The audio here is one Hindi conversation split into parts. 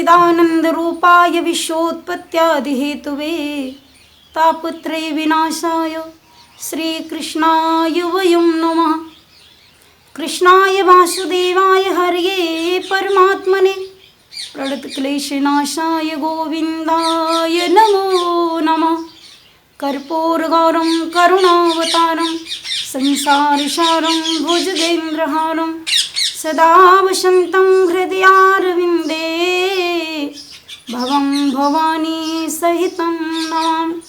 सच्चिदानन्दरूपाय विश्वोत्पत्त्यादिहेतवे तापत्रय विनाशाय श्रीकृष्णाय वयं नमः। कृष्णाय वासुदेवाय हरये परमात्मने प्रणतक्लेशनाशाय गोविन्दाय नमो नमः। कर्पूरगौरं करुणावतारं संसारसारं भुजगेन्द्रहारं सदा वसन्तं हृदयारविन्दे भवं भवानी सहितं नमामि।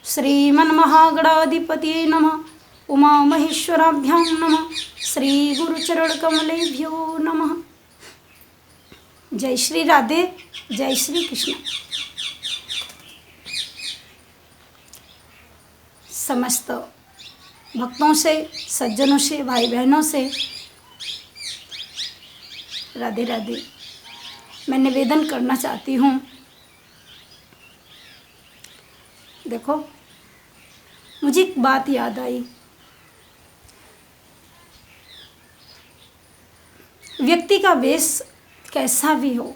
श्रीमन्महागणाधिपतये नमः। उमामहेश्वराभ्यां नमः। श्रीगुरुचरणकमलेभ्यो नमः। जय श्री राधे, जय श्री कृष्ण। समस्त भक्तों से, सज्जनों से, भाई बहनों से राधे राधे। मैं निवेदन करना चाहती हूँ, देखो मुझे एक बात याद आई। व्यक्ति का वेश कैसा भी हो,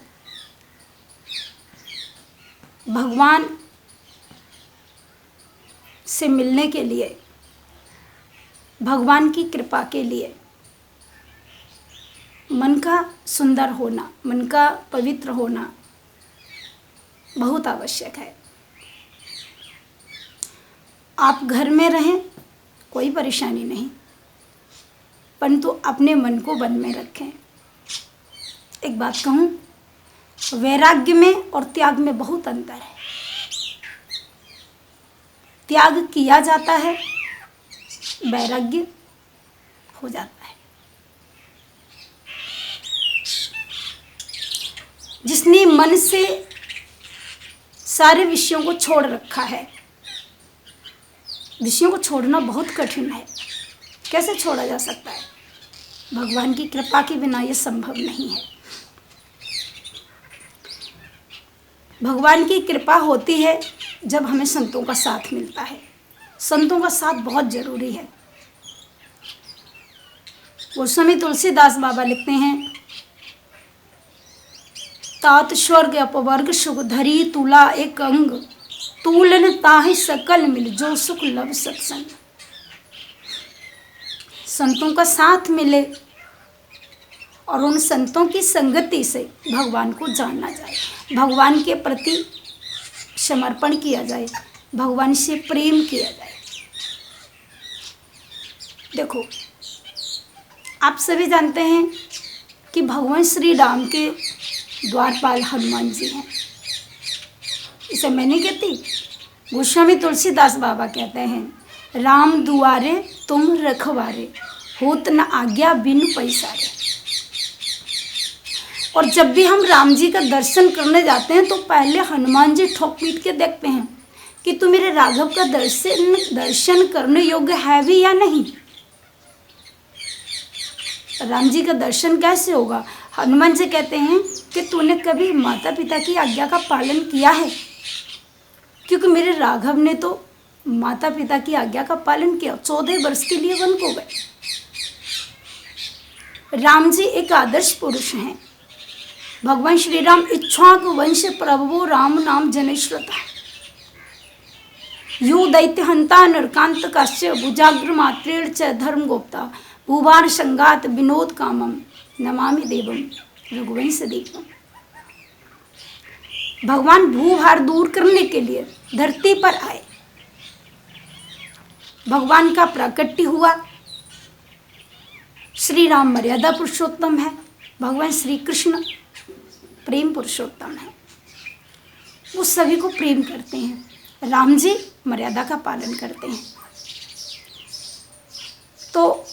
भगवान से मिलने के लिए, भगवान की कृपा के लिए मन का सुंदर होना, मन का पवित्र होना बहुत आवश्यक है। आप घर में रहें, कोई परेशानी नहीं, परंतु अपने मन को वन में रखें। एक बात कहूँ, वैराग्य में और त्याग में बहुत अंतर है। त्याग किया जाता है, वैराग्य हो जाता है। जिसने मन से सारे विषयों को छोड़ रखा है, विषयों को छोड़ना बहुत कठिन है। कैसे छोड़ा जा सकता है? भगवान की कृपा के बिना यह संभव नहीं है। भगवान की कृपा होती है जब हमें संतों का साथ मिलता है। संतों का साथ बहुत जरूरी है। गोस्वामी तुलसीदास बाबा लिखते हैं, तात स्वर्ग अपवर्ग सुख धरी तुला एक अंग, तूलन ताहि सकल मिल जो सुख लब सत्संग। संतों का साथ मिले और उन संतों की संगति से भगवान को जानना जाए, भगवान के प्रति समर्पण किया जाए, भगवान से प्रेम किया जाए। देखो, आप सभी जानते हैं कि भगवान श्री राम के द्वारपाल हनुमान जी हैं। इसे मैं नहीं कहती, गोस्वामी तुलसीदास बाबा कहते हैं, राम दुआरे तुम रखवारे, होत न आज्ञा बिनु पैसारे। और जब भी हम राम जी का दर्शन करने जाते हैं तो पहले हनुमान जी ठोक पीट के देखते हैं कि तू मेरे राघव का दर्शन करने योग्य है भी या नहीं। राम जी का दर्शन कैसे होगा? हनुमान जी कहते हैं कि तूने कभी माता पिता की आज्ञा का पालन किया है? क्योंकि मेरे राघव ने तो माता पिता की आज्ञा का पालन किया, 14 वर्ष के लिए वन को गए। राम जी एक आदर्श पुरुष हैं। भगवान श्री राम इक्ष्वाक वंश प्रभु राम नाम जनेश्वता, यू दैत्य हंता नरकांत काश्य भुजाग्र मात्रेण च धर्म गोप्ता, भूभार संगात विनोद कामम, नमामि देवम रघुवंश देवम। भगवान भूभार दूर करने के लिए धरती पर आए। भगवान का प्राकट्य हुआ। श्री राम मर्यादा पुरुषोत्तम है, भगवान श्री कृष्ण प्रेम पुरुषोत्तम है। वो सभी को प्रेम करते हैं। राम जी मर्यादा का पालन करते हैं। तो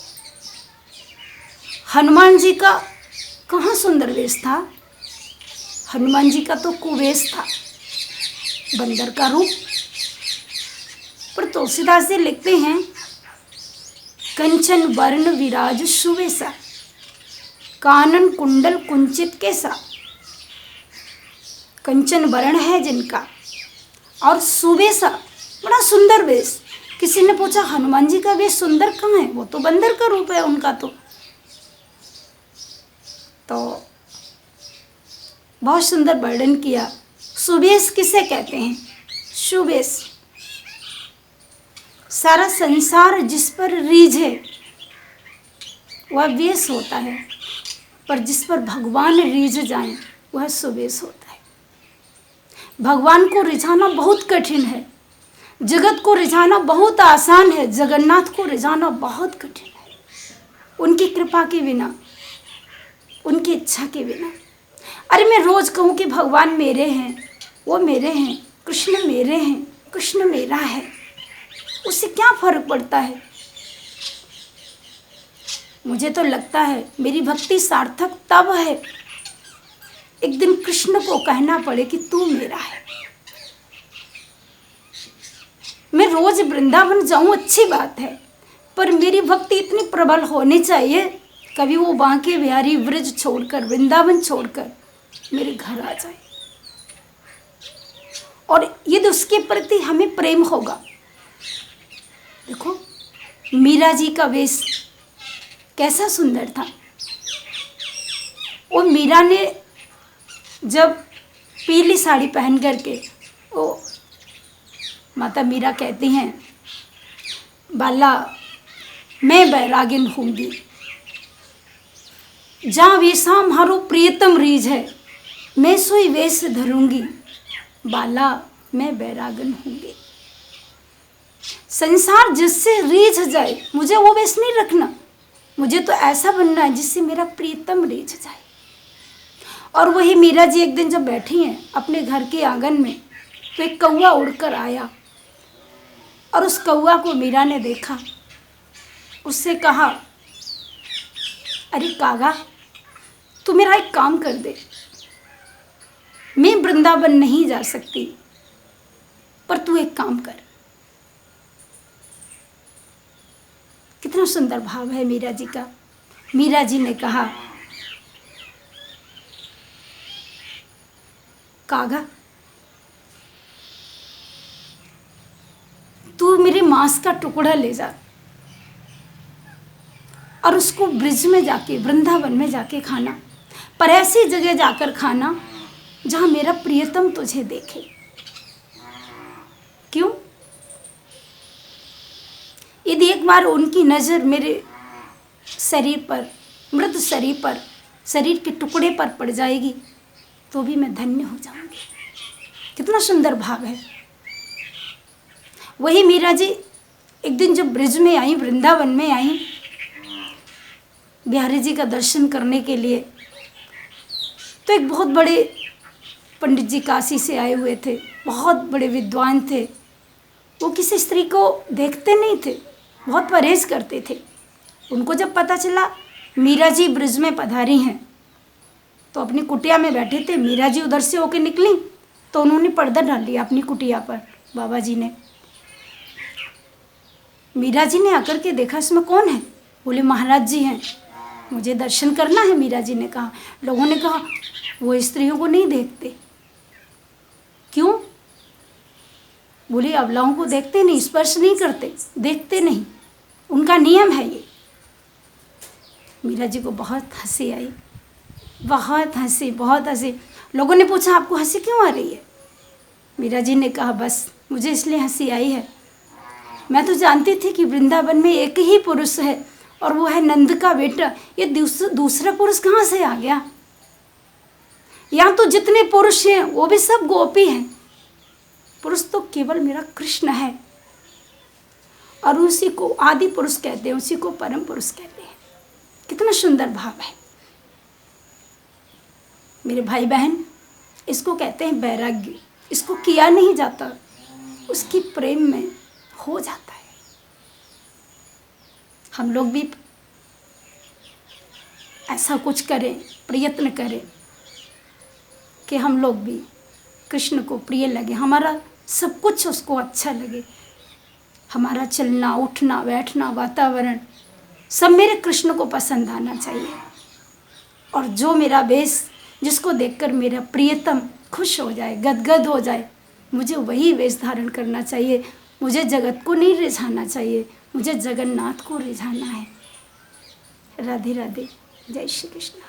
हनुमान जी का कहाँ सुंदर वेश था? हनुमान जी का तो कुवेश था, बंदर का रूप। पर तुलसीदास जी लिखते हैं, कंचन वर्ण विराज सुवेशा, कानन कुंडल कुंचित केसा। कंचन वर्ण है जिनका और सुवेशा, बड़ा सुंदर वेश। किसी ने पूछा हनुमान जी का वेश सुंदर कहाँ है? वो तो बंदर का रूप है उनका। तो बहुत सुंदर वर्णन किया। सुबेश किसे कहते हैं? सुबेश, सारा संसार जिस पर रीझ है वह वेश होता है, पर जिस पर भगवान रीझ जाए वह सुबेश होता है। भगवान को रिझाना बहुत कठिन है, जगत को रिझाना बहुत आसान है, जगन्नाथ को रिझाना बहुत कठिन है। उनकी कृपा के बिना, उनकी इच्छा के बिना। अरे मैं रोज कहूँ कि भगवान मेरे हैं, वो मेरे हैं, कृष्ण मेरे हैं, कृष्ण मेरा है, उससे क्या फर्क पड़ता है? मुझे तो लगता है मेरी भक्ति सार्थक तब है एक दिन कृष्ण को कहना पड़े कि तू मेरा है। मैं रोज वृंदावन जाऊं अच्छी बात है, पर मेरी भक्ति इतनी प्रबल होनी चाहिए कभी वो बांके बिहारी ब्रज छोड़कर, वृंदावन छोड़कर मेरे घर आ जाए। और यदि उसके प्रति हमें प्रेम होगा, देखो मीरा जी का वेश कैसा सुंदर था। वो मीरा ने जब पीली साड़ी पहन करके, वो माता मीरा कहती हैं, बाला मैं बैरागिन होंगी, जहाँ वेशा मारो प्रियतम रीझ है, मैं सोई वेश धरूंगी, बाला मैं बैरागन होंगी। संसार जिससे रीझ जाए मुझे वो वेश नहीं रखना, मुझे तो ऐसा बनना है जिससे मेरा प्रियतम रीझ जाए। और वही मीरा जी एक दिन जब बैठी हैं अपने घर के आंगन में, तो एक कौवा उड़कर आया और उस कौवा को मीरा ने देखा। उससे कहा, अरे कागा, तू मेरा एक काम कर दे, मैं वृंदावन नहीं जा सकती, पर तू एक काम कर। कितना सुंदर भाव है मीरा जी का। मीरा जी ने कहा, कागा, तू मेरे मांस का टुकड़ा ले जा और उसको ब्रिज में जाके, वृंदावन में जाके खाना, पर ऐसी जगह जाकर खाना जहां मेरा प्रियतम तुझे देखे। क्यों? यदि एक बार उनकी नज़र मेरे शरीर पर, मृत शरीर पर, शरीर के टुकड़े पर पड़ जाएगी तो भी मैं धन्य हो जाऊंगी। कितना सुंदर भाव है। वही मीरा जी एक दिन जब ब्रिज में आई, वृंदावन में आई बिहारी जी का दर्शन करने के लिए, तो एक बहुत बड़े पंडित जी काशी से आए हुए थे, बहुत बड़े विद्वान थे। वो किसी स्त्री को देखते नहीं थे, बहुत परहेज करते थे। उनको जब पता चला मीरा जी ब्रिज में पधारी हैं, तो अपनी कुटिया में बैठे थे, मीरा जी उधर से होके निकली तो उन्होंने पर्दा डाल लिया अपनी कुटिया पर। बाबा जी ने, मीरा जी ने आकर के देखा, इसमें कौन है? बोले महाराज जी हैं, मुझे दर्शन करना है। मीरा जी ने कहा, लोगों ने कहा वो स्त्रियों को नहीं देखते। क्यों? बोले अबलाओं को देखते नहीं, स्पर्श नहीं करते, देखते नहीं, उनका नियम है ये। मीरा जी को बहुत हंसी आई, बहुत हंसी, बहुत हंसी। लोगों ने पूछा आपको हंसी क्यों आ रही है? मीरा जी ने कहा, बस मुझे इसलिए हंसी आई है, मैं तो जानती थी कि वृंदावन में एक ही पुरुष है और वो है नंद का बेटा। ये दूसरा पुरुष कहाँ से आ गया? यहाँ तो जितने पुरुष हैं वो भी सब गोपी हैं, पुरुष तो केवल मेरा कृष्ण है। और उसी को आदि पुरुष कहते हैं, उसी को परम पुरुष कहते हैं। कितना सुंदर भाव है मेरे भाई बहन। इसको कहते हैं वैराग्य। इसको किया नहीं जाता, उसकी प्रेम में हो जाता है। हम लोग भी ऐसा कुछ करें, प्रयत्न करें कि हम लोग भी कृष्ण को प्रिय लगे, हमारा सब कुछ उसको अच्छा लगे, हमारा चलना उठना बैठना वातावरण सब मेरे कृष्ण को पसंद आना चाहिए। और जो मेरा वेश, जिसको देखकर मेरा प्रियतम खुश हो जाए, गदगद हो जाए, मुझे वही वेश धारण करना चाहिए। मुझे जगत को नहीं रिझाना चाहिए, मुझे जगन्नाथ को रिझाना है। राधे राधे, जय श्री कृष्ण।